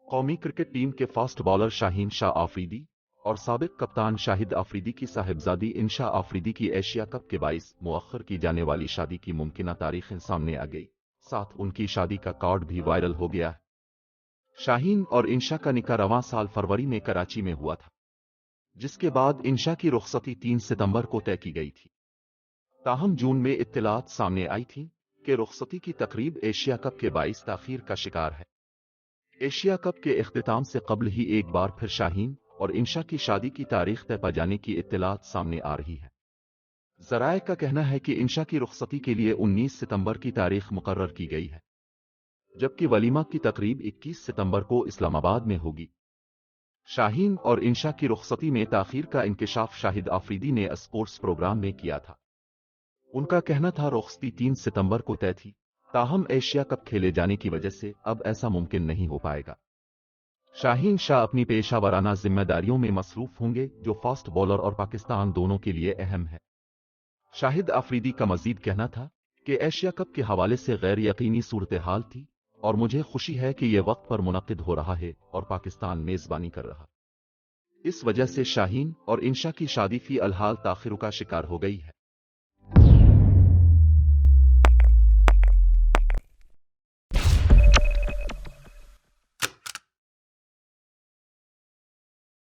कौमी cricket team के fast bowler Shaheen Shah Afridi और साबिक कप्तान शाहिद आफरीदी की साहिबजादी इंशा आफरीदी की एशिया कप के बाईस मुअख्खर की जाने वाली शादी की मुमकिना तारीखें सामने आ गई। साथ उनकी शादी का कार्ड भी वायरल हो गया है। शाहीन और इंशा का निकाह रवां साल फरवरी में कराची में हुआ था, जिसके बाद इंशा की रुखसती 3 सितंबर को तय की गई थी। ताहम जून में इत्तलात सामने आई थी कि रुखसती की तकरीब एशिया कप के बाईस ताखीर का शिकार है। एशिया कप के इख्तिताम से कबल ही एक बार फिर शाहीन और इंशा की शादी की तारीख तय पा जाने की इत्तलात सामने आ रही है। ज़राए का कहना है कि इंशा की रुखसती के लिए 19 सितंबर की तारीख मुकर्रर की गई है, जबकि वलीमा की तकरीब 21 सितंबर को इस्लामाबाद में होगी। शाहीन और इंशा की रुखसती में ताखीर का इंकिशाफ शाहिद आफरीदी ने स्पोर्ट्स प्रोग्राम में किया था। उनका कहना था रुखसती 3 सितंबर को तय थी, ताहम एशिया कप खेले जाने की वजह से अब ऐसा मुमकिन नहीं हो पाएगा। शाहीन शाह अपनी पेशावराना जिम्मेदारियों में मसरूफ होंगे, जो फास्ट बॉलर और पाकिस्तान दोनों के लिए अहम है। शाहिद आफरीदी का मजीद कहना था कि एशिया कप के हवाले से गैर यकीनी सूरत हाल थी और मुझे खुशी है कि यह वक्त पर मुनक्किद हो रहा है और पाकिस्तान मेजबानी कर रहा। इस वजह से शाहीन और इंशा की शादी फी अलहाल ताखिर का शिकार हो गई है।